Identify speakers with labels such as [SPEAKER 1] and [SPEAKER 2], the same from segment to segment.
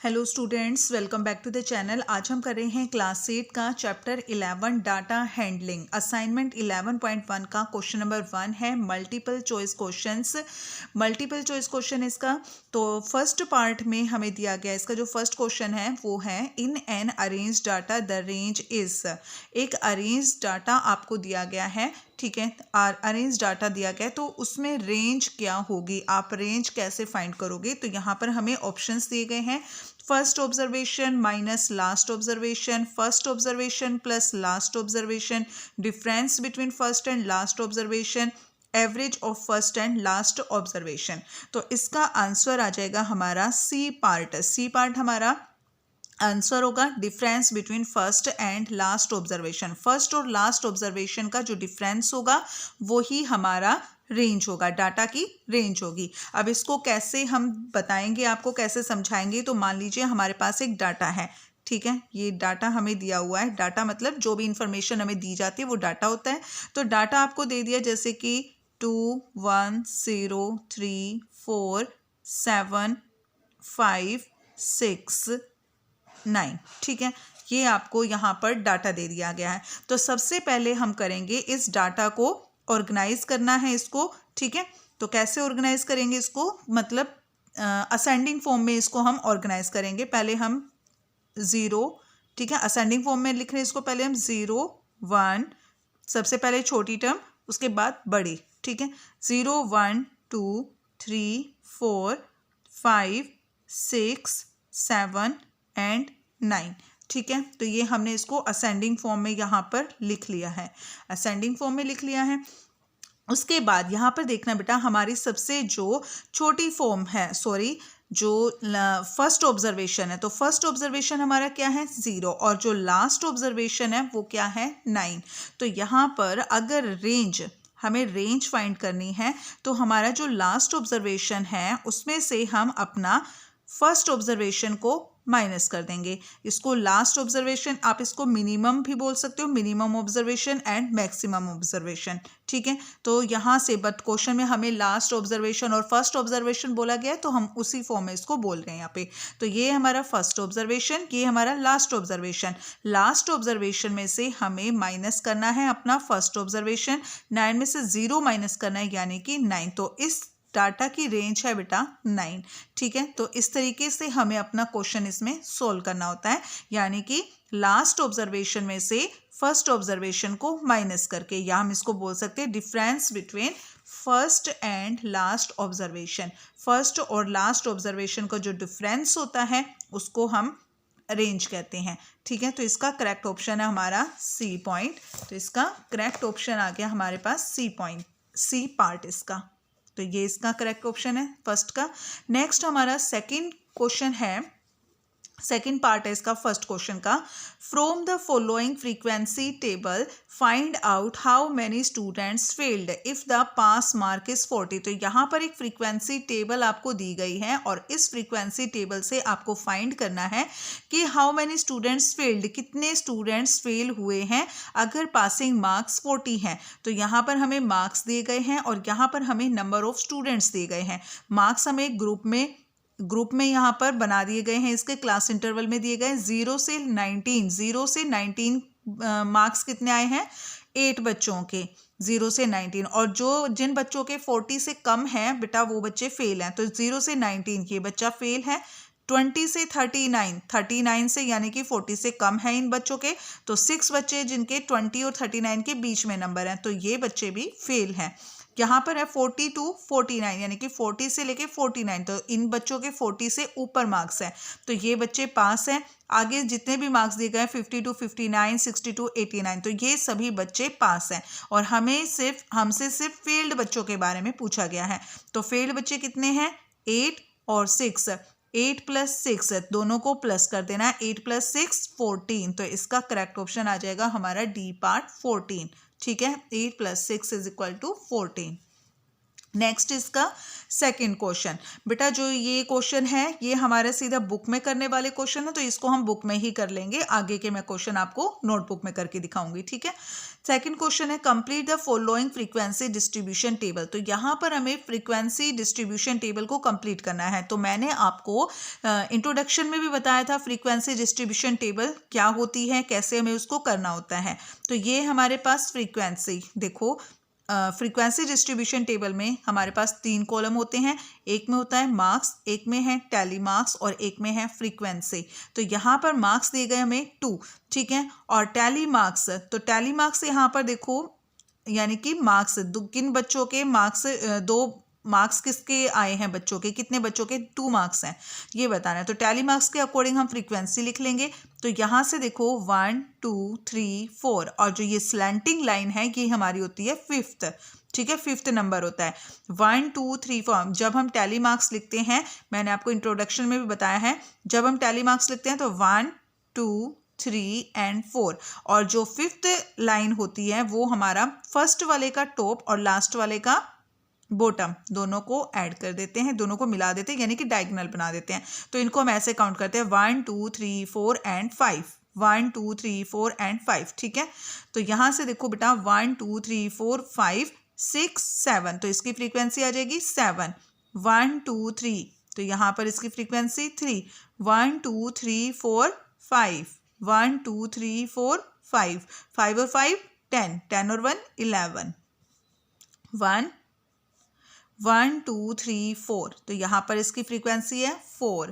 [SPEAKER 1] Hello students, welcome back to the channel. आज हम कर रहे हैं क्लास 8 का चैप्टर 11 डाटा हैंडलिंग। असाइनमेंट 11.1 का क्वेश्चन नंबर 1 है multiple choice questions. Multiple choice question इसका तो फर्स्ट पार्ट में हमें दिया गया, इसका जो फर्स्ट क्वेश्चन है वो है in an arrange data the range is. एक अरेंज डाटा आपको दिया गया है, ठीक है, अरेंज डाटा दिया गया है तो उसमें रेंज क्या होगी, आप रेंज कैसे फाइंड करोगे। तो यहाँ पर हमें ऑप्शंस दिए गए हैं, first observation minus last observation, first observation plus last observation, difference between first and last observation, average of first and last observation. तो इसका आंसर आ जाएगा हमारा सी पार्ट। सी पार्ट हमारा आंसर होगा difference between first and last observation. First और last observation का जो difference होगा वो ही हमारा रेंज होगा, डाटा की रेंज होगी। अब इसको कैसे हम बताएंगे, आपको कैसे समझाएंगे। तो मान लीजिए हमारे पास एक डाटा है, ठीक है, ये डाटा हमें दिया हुआ है। डाटा मतलब जो भी इंफॉर्मेशन हमें दी जाती है वो डाटा होता है। तो डाटा आपको दे दिया जैसे कि 2 1 0 3 4 7 5 6 9, ठीक है, ये आपको यहाँ पर डाटा दे दिया गया है। तो सबसे पहले हम करेंगे इस डाटा को ऑर्गेनाइज करना है इसको, ठीक है। तो कैसे ऑर्गेनाइज करेंगे इसको, मतलब असेंडिंग फॉर्म में इसको हम ऑर्गेनाइज करेंगे। पहले हम 0, ठीक है, असेंडिंग फॉर्म में लिख रहे हैं इसको। पहले हम 0 1, सबसे पहले छोटी टर्म, उसके बाद बड़ी, ठीक है। 0 1 2 3 4 5 6 7 एंड 9, ठीक है। तो ये हमने इसको असेंडिंग फॉर्म में यहाँ पर लिख लिया है, असेंडिंग फॉर्म में लिख लिया है। उसके बाद यहाँ पर देखना बेटा, हमारी सबसे जो छोटी फॉर्म है, सॉरी, जो फर्स्ट ऑब्जर्वेशन है, तो फर्स्ट ऑब्जर्वेशन हमारा क्या है 0 और जो लास्ट ऑब्जर्वेशन है वो क्या है 9। तो यहाँ पर अगर रेंज, हमें रेंज फाइंड करनी है तो हमारा जो लास्ट ऑब्जर्वेशन है उसमें से हम अपना फर्स्ट ऑब्जर्वेशन को माइनस कर देंगे। इसको लास्ट ऑब्जर्वेशन, आप इसको मिनिमम भी बोल सकते हो, minimum observation and maximum observation, ठीक है। तो यहाँ से बट क्वेश्चन में हमें लास्ट ऑब्जर्वेशन और फर्स्ट ऑब्जर्वेशन बोला गया है तो हम उसी फॉर्म में इसको बोल रहे हैं यहाँ पे। तो ये हमारा फर्स्ट ऑब्जर्वेशन, ये हमारा लास्ट ऑब्जर्वेशन। लास्ट ऑब्जर्वेशन में से हमें माइनस करना है अपना फर्स्ट ऑब्जर्वेशन, 9 में से 0 माइनस करना है यानी कि 9। तो इस डाटा की रेंज है बेटा 9, ठीक है। तो इस तरीके से हमें अपना क्वेश्चन इसमें सोल्व करना होता है, यानी कि लास्ट ऑब्जर्वेशन में से फर्स्ट ऑब्जर्वेशन को माइनस करके, या हम इसको बोल सकते हैं difference between first and last observation. First और लास्ट ऑब्जर्वेशन का जो डिफरेंस होता है उसको हम रेंज कहते हैं, ठीक है। तो इसका करेक्ट ऑप्शन है हमारा सी पॉइंट। तो इसका करेक्ट ऑप्शन आ गया हमारे पास सी पॉइंट, सी पार्ट इसका। तो ये इसका करेक्ट ऑप्शन है फर्स्ट का। नेक्स्ट हमारा सेकंड क्वेश्चन है, सेकंड पार्ट है इसका फर्स्ट क्वेश्चन का। From the following frequency table find out how many students failed if the pass mark is 40। तो यहाँ पर एक फ्रीक्वेंसी टेबल आपको दी गई है और इस फ्रीक्वेंसी टेबल से आपको फाइंड करना है कि हाउ मेनी स्टूडेंट्स फेल्ड, कितने स्टूडेंट्स फेल हुए हैं अगर पासिंग मार्क्स 40 हैं। तो यहाँ पर हमें मार्क्स दिए गए हैं और यहाँ पर हमें नंबर ऑफ स्टूडेंट्स दिए गए हैं। मार्क्स हमें ग्रुप में यहाँ पर बना दिए गए हैं, इसके क्लास इंटरवल में दिए गए 0 से 19, 0 से 19 मार्क्स कितने आए हैं 8 बच्चों के, 0 से 19। और जो जिन बच्चों के 40 से कम हैं बेटा वो बच्चे फेल हैं। तो 0 से 19 ये बच्चा फेल है। 20 से 39, 39 से यानी कि 40 से कम है इन बच्चों के, तो 6 बच्चे जिनके 20 और 39 के बीच में नंबर हैं तो ये बच्चे भी फेल हैं। यहाँ पर है 40 to 49 यानी कि 40 से लेके 49, तो इन बच्चों के 40 से ऊपर मार्क्स हैं तो ये बच्चे पास हैं। आगे जितने भी मार्क्स दिए गए 50 to 59, 60 to 89, तो ये सभी बच्चे पास हैं। और हमसे सिर्फ फेल्ड बच्चों के बारे में पूछा गया है। तो फेल्ड बच्चे कितने हैं 8 और 6, 8 + 6 दोनों को प्लस कर देना है, 8 + 6 14। तो इसका करेक्ट ऑप्शन आ जाएगा हमारा डी पार्ट 14, ठीक है। 8 + 6 = 14। नेक्स्ट इसका सेकंड क्वेश्चन। बेटा जो ये क्वेश्चन है ये हमारे सीधा बुक में करने वाले क्वेश्चन है, तो इसको हम बुक में ही कर लेंगे। आगे के मैं क्वेश्चन आपको नोटबुक में करके दिखाऊंगी, ठीक है। सेकंड क्वेश्चन है complete the following frequency distribution table. तो यहाँ पर हमें फ्रीक्वेंसी डिस्ट्रीब्यूशन टेबल को कंप्लीट करना है। तो मैंने आपको इंट्रोडक्शन में भी बताया था फ्रीक्वेंसी डिस्ट्रीब्यूशन टेबल क्या होती है, कैसे हमें उसको करना होता है। तो ये हमारे पास फ्रीक्वेंसी, देखो फ्रीक्वेंसी डिस्ट्रीब्यूशन टेबल में हमारे पास 3 कॉलम होते हैं। एक में होता है मार्क्स, एक में है टैली मार्क्स और एक में है फ्रीक्वेंसी। तो यहाँ पर मार्क्स दिए गए हमें 2, ठीक है। और टैली मार्क्स, तो टैली मार्क्स यहाँ पर देखो यानी कि मार्क्स किन बच्चों के मार्क्स, 2 मार्क्स किसके आए हैं बच्चों के, कितने बच्चों के 2 मार्क्स हैं ये बताना है। तो टैली मार्क्स के अकॉर्डिंग हम फ्रीक्वेंसी लिख लेंगे। तो यहाँ से देखो 1 2 3 4 और जो ये स्लैंटिंग लाइन है ये हमारी होती है 5th, ठीक है, 5th नंबर होता है। 1 2 3 4 जब हम टैली मार्क्स लिखते हैं, मैंने आपको इंट्रोडक्शन में भी बताया है, जब हम टैली मार्क्स लिखते हैं तो 1 2 3 एंड 4 और जो 5th लाइन होती है वो हमारा फर्स्ट वाले का टॉप और लास्ट वाले का बॉटम दोनों को ऐड कर देते हैं, दोनों को मिला देते हैं यानी कि डायगोनल बना देते हैं। तो इनको हम ऐसे काउंट करते हैं 1 2 3 4 एंड 5, 1 2 3 4 एंड 5, ठीक है। तो यहाँ से देखो बेटा 1 2 3 4 5 6 7, तो इसकी फ्रीक्वेंसी आ जाएगी 7। 1 2 3, तो यहाँ पर इसकी फ्रीक्वेंसी 3। 1 2 3 4 5, 1 2 3 4 5, 5 और 5 10, 10 और 1 11, 1 2 3 4, तो यहाँ पर इसकी फ्रीक्वेंसी है 4।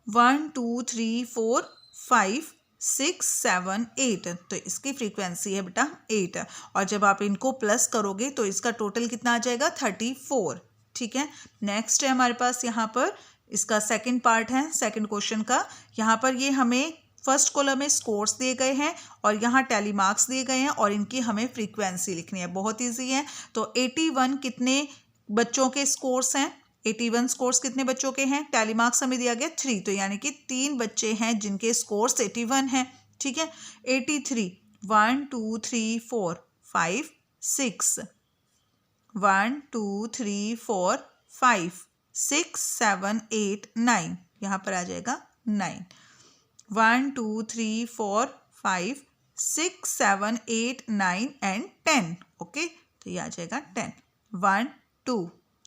[SPEAKER 1] 1 2 3 4 5 6 7 8, तो इसकी फ्रीक्वेंसी है बेटा 8। और जब आप इनको प्लस करोगे तो इसका टोटल कितना आ जाएगा 34, ठीक है। नेक्स्ट है हमारे पास यहाँ पर इसका सेकंड पार्ट है सेकंड क्वेश्चन का। यहाँ पर ये हमें फर्स्ट कॉलम में स्कोर्स दिए गए हैं और यहाँ टैली मार्क्स दिए गए हैं और इनकी हमें फ्रीक्वेंसी लिखनी है। बहुत ईजी है। तो 81 कितने बच्चों के स्कोर्स हैं, 81 स्कोर्स कितने बच्चों के हैं, टैली मार्क्स हमें दिया गया 3, तो यानी कि 3 बच्चे हैं जिनके स्कोर्स 81 हैं, ठीक है। 83, 1 2 3 4 5 6, 1 2 3 4 5 6 7 8 9, यहाँ पर आ जाएगा 9। 1 2 3 4 5 6 7 8 9 एंड 10, ओके। तो ये आ जाएगा 10। 1 2,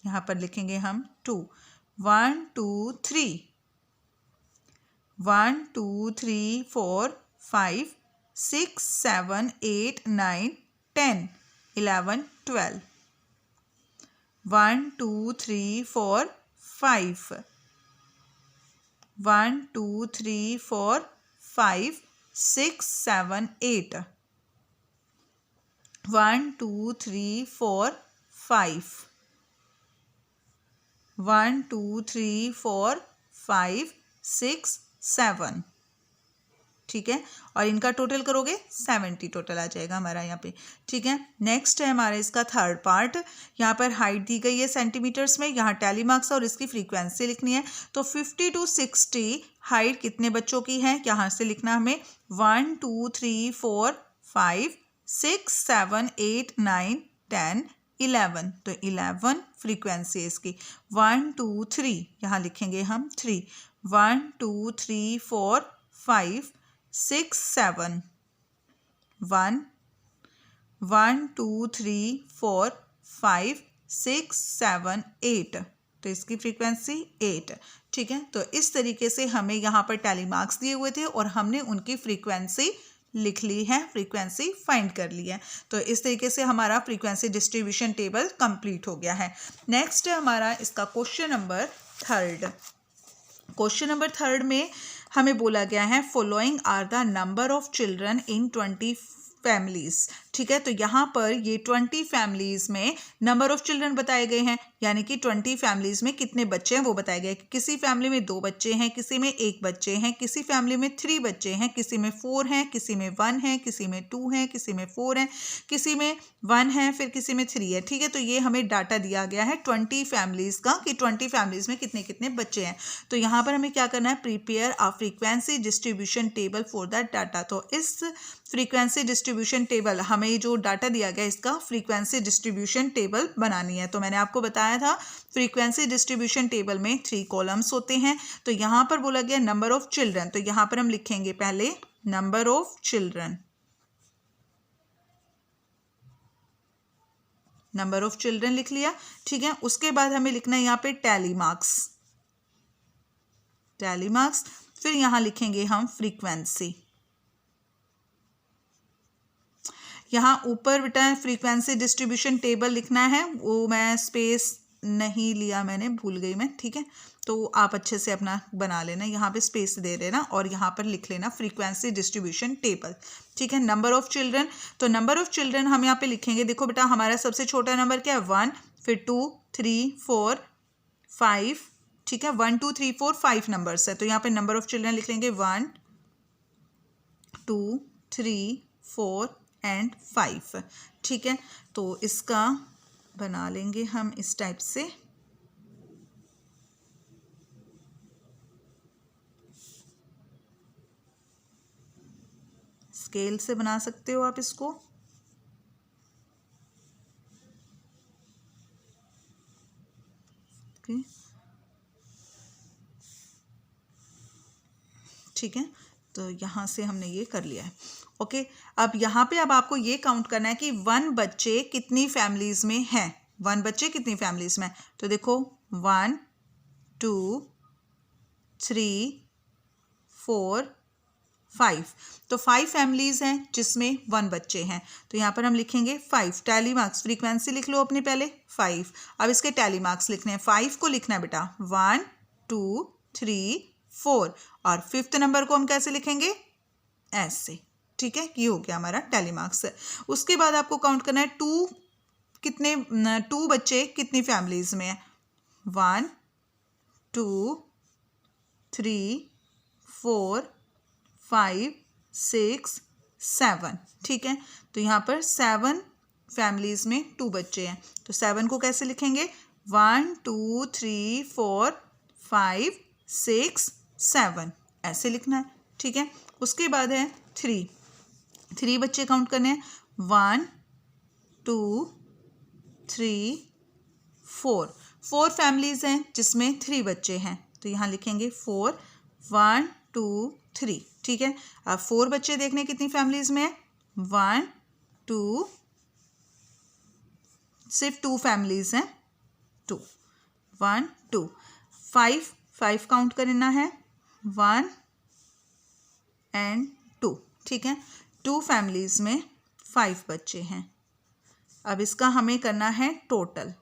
[SPEAKER 1] यहाँ पर लिखेंगे हम 2, 1 2 3, 1 2 3 4 5 6 7 8 9 10 11 12, 1 2 3 4 5, 1 2 3 4 5 6 7 8, 1 2 3 4 5, 1 2 3 4 5 6 7, ठीक है। और इनका टोटल करोगे 70 टोटल आ जाएगा हमारा यहाँ पे, ठीक है। नेक्स्ट है हमारा इसका थर्ड पार्ट। यहाँ पर हाइट दी गई है सेंटीमीटर्स में, यहाँ टैली मार्क्स और इसकी फ्रीक्वेंसी लिखनी है। तो 50 to 60 हाइट कितने बच्चों की है, यहाँ से लिखना हमें 1 2 3 4 5 6 7 8 9 10 11, तो 11 फ्रीक्वेंसी है इसकी। 1 2 3, यहाँ लिखेंगे हम 3, 1 2 3 4 5 6 7, 1 1 2 3 4 5 6 7 8, तो इसकी फ्रीक्वेंसी 8, ठीक है। तो इस तरीके से हमें यहाँ पर टैली मार्क्स दिए हुए थे और हमने उनकी फ्रीक्वेंसी लिख ली है, फ्रीक्वेंसी फाइंड कर ली है। तो इस तरीके से हमारा फ्रीक्वेंसी डिस्ट्रीब्यूशन टेबल कंप्लीट हो गया है। नेक्स्ट है हमारा इसका question number third. Question number third में हमें बोला गया है following are the number of children in 20 families, ठीक है। तो यहाँ पर ये 20 फैमिलीज में नंबर ऑफ चिल्ड्रन बताए गए हैं। यानी कि 20 फैमिलीज में कितने बच्चे हैं वो बताया गया है। किसी फैमिली में 2 बच्चे हैं, किसी में 1 बच्चे हैं, किसी फैमिली में 3 बच्चे हैं, किसी में 4 हैं, किसी में 1 है, किसी में 2 है, किसी में 4 है, किसी में 1 है, फिर किसी में 3 है। ठीक है, तो ये हमें डाटा दिया गया है 20 फैमिलीज का कि 20 फैमिलीज में कितने कितने बच्चे हैं। तो यहाँ पर हमें क्या करना है, prepare a frequency distribution table for that data. तो इस फ्रीक्वेंसी डिस्ट्रीब्यूशन टेबल, हमें जो डाटा दिया गया इसका फ्रीक्वेंसी डिस्ट्रीब्यूशन टेबल बनानी है। तो मैंने आपको बताया था फ्रीक्वेंसी डिस्ट्रीब्यूशन टेबल में 3 कॉलम्स होते हैं। तो यहाँ पर बोला गया नंबर ऑफ चिल्ड्रन, तो यहाँ पर हम लिखेंगे पहले number of children, number of children लिख लिया। ठीक है, उसके बाद हमें लिखना है यहाँ पे टैली मार्क्स, टैली मार्क्स। फिर यहाँ लिखेंगे हम फ्रीक्वेंसी। यहाँ ऊपर बेटा फ्रीक्वेंसी डिस्ट्रीब्यूशन टेबल लिखना है, वो मैं स्पेस नहीं लिया, मैंने भूल गई मैं। ठीक है, तो आप अच्छे से अपना बना लेना, यहाँ पे स्पेस दे देना और यहाँ पर लिख लेना फ्रीक्वेंसी डिस्ट्रीब्यूशन टेबल। ठीक है, नंबर ऑफ चिल्ड्रन, तो नंबर ऑफ चिल्ड्रन हम यहाँ पे लिखेंगे। देखो बेटा हमारा सबसे छोटा नंबर क्या है 1, फिर 2, 3, 4, 5। ठीक है, 1, 2, 3, 4, 5 नंबर्स है। तो यहाँ पे नंबर ऑफ चिल्ड्रन लिख लेंगे 1, 2, 3, 4 एंड 5। ठीक है, तो इसका बना लेंगे हम इस टाइप से। स्केल से बना सकते हो आप इसको। ओके, ठीक है, तो यहाँ से हमने ये कर लिया है। ओके, अब यहाँ पे अब आपको ये काउंट करना है कि 1 बच्चे कितनी फैमिलीज में हैं, 1 बच्चे कितनी फैमिलीज में। तो देखो 1, 2, 3, 4, 5, तो 5 फैमिलीज हैं जिसमें 1 बच्चे हैं। तो यहाँ पर हम लिखेंगे 5 टैली मार्क्स, फ्रीक्वेंसी लिख लो अपने पहले 5। अब इसके टैली मार्क्स लिखने हैं, 5 को लिखना है बेटा 1, 2, 3, 4 और 5th नंबर को हम कैसे लिखेंगे, ऐसे। ठीक है, ये हो गया हमारा टैली मार्क्स। उसके बाद आपको काउंट करना है 2 बच्चे कितनी फैमिलीज में है, 1, 2, 3, 4, 5, 6, 7। ठीक है, तो यहाँ पर 7 फैमिलीज में 2 बच्चे हैं। तो 7 को कैसे लिखेंगे, 1, 2, 3, 4, 5, 6, 7 ऐसे लिखना है। ठीक है, उसके बाद है 3 बच्चे काउंट करने हैं, 1, 2, 3, 4 फैमिलीज हैं जिसमें 3 बच्चे हैं। तो यहाँ लिखेंगे 4, 1, 2, 3। ठीक है, अब 4 बच्चे देखने कितनी फैमिलीज में है, 1, 2, सिर्फ 2 फैमिलीज हैं, 2, 1, 2, 5 काउंट करना है, 1 एंड 2। ठीक है, 2 फैमिलीज में 5 बच्चे हैं। अब इसका हमें करना है टोटल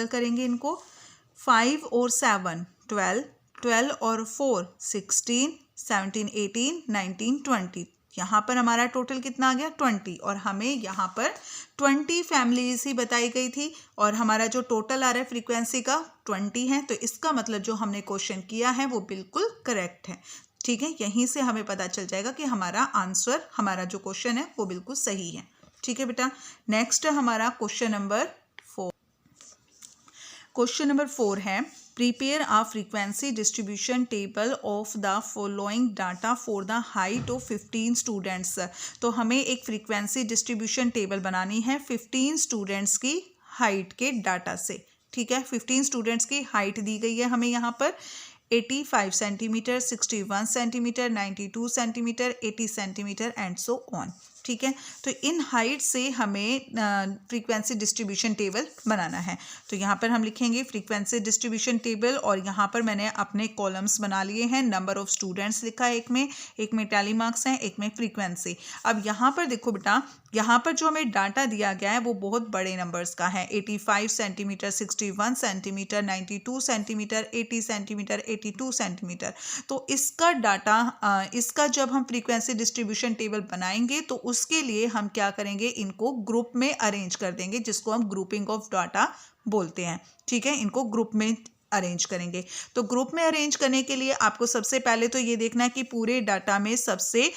[SPEAKER 1] करेंगे इनको, 5 और 7 12, 12 और 4 16, 17, 18, 19, 20। यहाँ पर हमारा टोटल कितना आ गया 20, और हमें यहाँ पर 20 फैमिलीज ही बताई गई थी और हमारा जो टोटल आ रहा है फ्रीक्वेंसी का 20 है। तो इसका मतलब जो हमने क्वेश्चन किया है वो बिल्कुल करेक्ट है। ठीक है, यहीं से हमें पता चल जाएगा कि हमारा आंसर, हमारा जो क्वेश्चन है वो बिल्कुल सही है। ठीक है बेटा, नेक्स्ट हमारा क्वेश्चन नंबर 4। क्वेश्चन नंबर 4 है, prepare a frequency distribution table of the following data for the height of 15 students. तो हमें एक फ्रीक्वेंसी डिस्ट्रीब्यूशन टेबल बनानी है 15 स्टूडेंट्स की हाइट के डाटा से। ठीक है, 15 स्टूडेंट्स की हाइट दी गई है हमें यहाँ पर 85 centimetre, 61 centimetre, 92 centimetre, 80 centimetre and so on. ठीक है, तो इन हाइट से हमें फ्रीक्वेंसी डिस्ट्रीब्यूशन टेबल बनाना है। तो यहाँ पर हम लिखेंगे फ्रीक्वेंसी डिस्ट्रीब्यूशन टेबल, और यहाँ पर मैंने अपने कॉलम्स बना लिए हैं। नंबर ऑफ स्टूडेंट्स लिखा है एक में टैली मार्क्स हैं, एक में फ्रीक्वेंसी। अब यहाँ पर देखो बेटा यहाँ पर जो हमें डाटा दिया गया है वो बहुत बड़े नंबर्स का है। 85 centimetre, 61 centimetre, 92 centimetre, 80 centimetre, 82 centimetre. तो इसका डाटा इसका जब हम फ्रीक्वेंसी डिस्ट्रीब्यूशन टेबल बनाएंगे तो उसके लिए हम क्या करेंगे, इनको ग्रुप में अरेंज कर देंगे, जिसको हम ग्रुपिंग ऑफ डाटा बोलते हैं। ठीक है, इनको ग्रुप में अरेंज करेंगे। तो ग्रुप में अरेंज करने के लिए आपको सबसे पहले तो ये देखना है कि पूरे डाटा में सबसे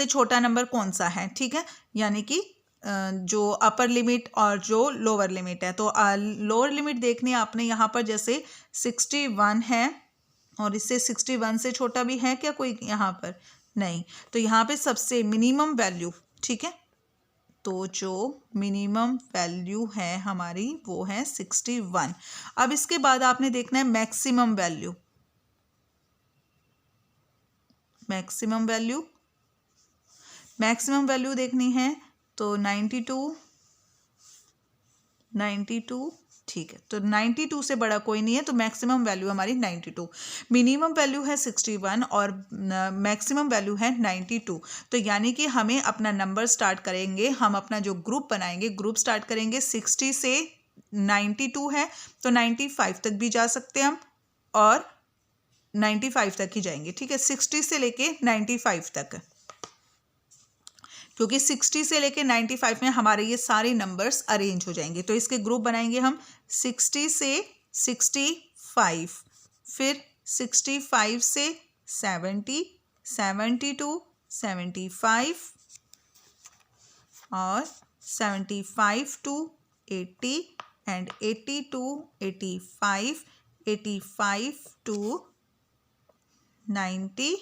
[SPEAKER 1] छोटा नंबर कौन सा है। ठीक है, यानी कि जो अपर लिमिट और जो लोअर लिमिट है। तो लोअर लिमिट देखनी है आपने यहाँ पर, जैसे 61 है और इससे 61 से छोटा भी है क्या कोई यहाँ पर? नहीं। तो यहाँ पे सबसे मिनिमम वैल्यू, ठीक है, तो जो मिनिमम वैल्यू है हमारी वो है 61। अब इसके बाद आपने देखना है मैक्सिमम वैल्यू। मैक्सिमम वैल्यू देखनी है तो 92, ठीक है। तो 92 से बड़ा कोई नहीं है, तो मैक्सिमम वैल्यू हमारी 92। मिनिमम वैल्यू है 61 और मैक्सिमम वैल्यू है 92। तो यानी कि हमें अपना नंबर स्टार्ट करेंगे, हम अपना जो ग्रुप बनाएंगे, ग्रुप स्टार्ट करेंगे 60 से। 92 है तो 95 तक भी जा सकते हैं हम, और 95 तक ही जाएंगे। ठीक है, 60 से लेके 95 तक, क्योंकि 60 से लेके 95 में हमारे ये सारे नंबर्स अरेंज हो जाएंगे। तो इसके ग्रुप बनाएंगे हम 60 से 65, फिर 65 से 70, 72, 75 और 75 to 80 and 80 to 85, 85 to 90,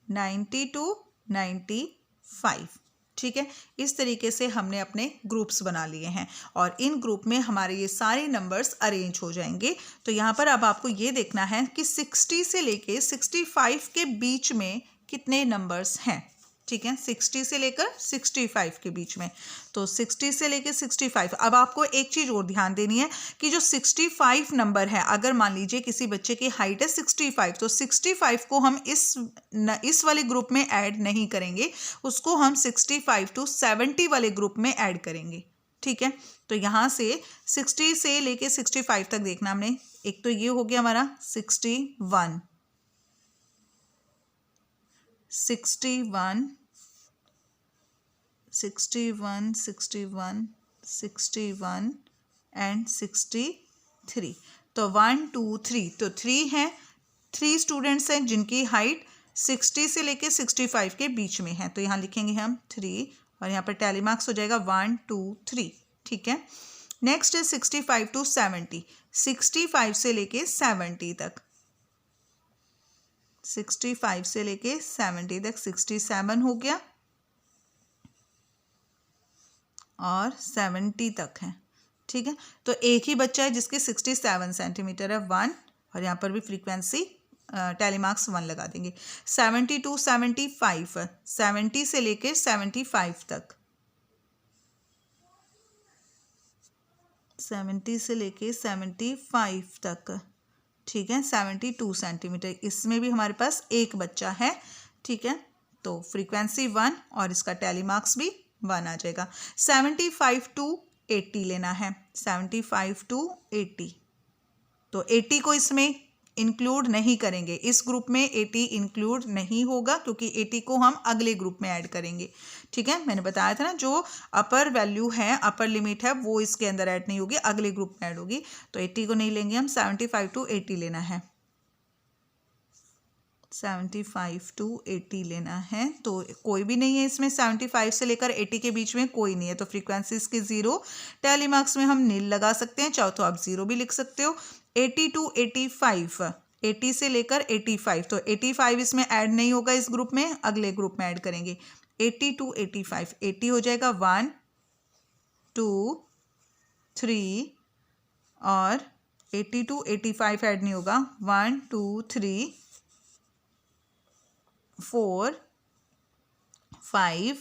[SPEAKER 1] 90 to 95। ठीक है, इस तरीके से हमने अपने ग्रुप्स बना लिए हैं और इन ग्रुप में हमारे ये सारे नंबर्स अरेंज हो जाएंगे। तो यहाँ पर अब आपको ये देखना है कि 60 से लेके 65 के बीच में कितने नंबर्स हैं। ठीक है, 60 से लेकर 65 के बीच में। तो 60 से लेकर 65। अब आपको एक चीज़ और ध्यान देनी है कि जो 65 नंबर है, अगर मान लीजिए किसी बच्चे की हाइट है 65, तो 65 को हम इस वाले ग्रुप में ऐड नहीं करेंगे, उसको हम 65 टू 70 वाले ग्रुप में ऐड करेंगे। ठीक है, तो यहाँ से 60 से लेके 65 तक देखना हमने। एक तो ये हो गया हमारा 61, 61, 61, 61, 61 एंड 63। तो 1 2 3, तो 3 हैं, 3 स्टूडेंट्स हैं जिनकी हाइट 60 से लेके 65 के बीच में है। तो यहाँ लिखेंगे हम 3 और यहाँ पर टैली मार्क्स हो जाएगा 1 2 3। ठीक है, नेक्स्ट है 65 टू 70, 65 से लेके 70 तक, 65 से लेके 70 तक 67 हो गया और 70 तक है। ठीक है, तो एक ही बच्चा है जिसके 67 सेंटीमीटर है, 1, और यहाँ पर भी फ्रीक्वेंसी टैली मार्क्स 1 लगा देंगे। 70 टू 75, 70 से लेके 75 तक, 70 से लेके 75 तक। ठीक है, 72 सेंटीमीटर, इसमें भी हमारे पास एक बच्चा है। ठीक है, तो फ्रीक्वेंसी 1 और इसका टैली मार्क्स भी 1 आ जाएगा। 75 टू 80 लेना है, 75 टू 80। तो 80 को इसमें इंक्लूड नहीं करेंगे, इस ग्रुप में 80 इंक्लूड नहीं होगा, क्योंकि 80 को हम अगले ग्रुप में ऐड करेंगे। ठीक है, मैंने बताया था ना, जो अपर वैल्यू है, अपर लिमिट है, वो इसके अंदर ऐड नहीं होगी, अगले ग्रुप में ऐड होगी। तो 80 को नहीं लेंगे हम, 75 टू 80 लेना है, 75 टू 80 लेना है। तो कोई भी नहीं है इसमें, 75 से लेकर 80 के बीच में कोई नहीं है, तो फ्रीक्वेंसी इसकी 0। टैली मार्क्स में हम नील लगा सकते हैं, चाहो तो आप 0 भी लिख सकते हो। 80 टू 85, 80 से लेकर 85, तो 85 इसमें ऐड नहीं होगा, इस ग्रुप में अगले ग्रुप में ऐड करेंगे। 80 टू 85, 80 हो जाएगा 1 2 3, और 80 टू 85 ऐड नहीं होगा, 1 2 3 4 5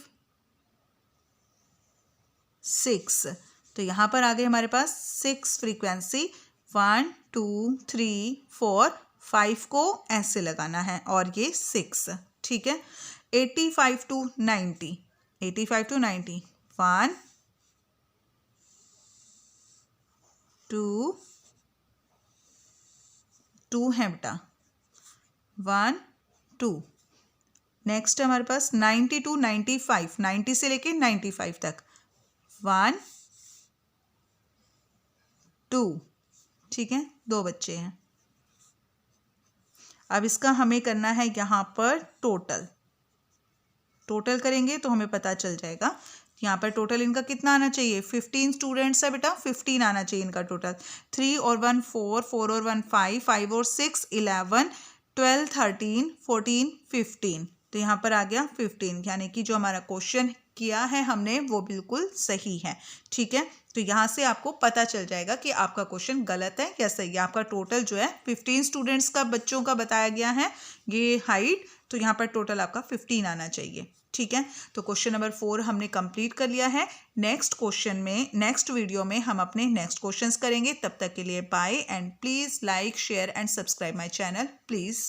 [SPEAKER 1] 6। तो यहाँ पर आ गए हमारे पास 6 फ्रीक्वेंसी, 1 2 3 4 5 को ऐसे लगाना है और ये 6। ठीक है, 85 टू 90, 85 to 90, 1 2 2 है बेटा, 1 2। नेक्स्ट हमारे पास 90 to 95, 90 से लेके 95 तक, 1 2, ठीक है, 2 बच्चे हैं। अब इसका हमें करना है यहाँ पर टोटल करेंगे तो हमें पता चल जाएगा। यहाँ पर टोटल इनका कितना आना चाहिए, 15 स्टूडेंट्स है बेटा, 15 आना चाहिए इनका टोटल। 3 और 1 4, 4 और 1 5, 5 और 6 11, 12 13 14 15, तो यहाँ पर आ गया 15, यानी कि जो हमारा क्वेश्चन किया है हमने वो बिल्कुल सही है। ठीक है, तो यहाँ से आपको पता चल जाएगा कि आपका क्वेश्चन गलत है या सही है। आपका टोटल जो है 15 स्टूडेंट्स का, बच्चों का बताया गया है ये हाइट, तो यहाँ पर टोटल आपका 15 आना चाहिए। ठीक है, तो क्वेश्चन नंबर 4 हमने कंप्लीट कर लिया है। नेक्स्ट क्वेश्चन में, नेक्स्ट वीडियो में हम अपने नेक्स्ट क्वेश्चंस करेंगे। तब तक के लिए bye, and please like share and subscribe my channel please.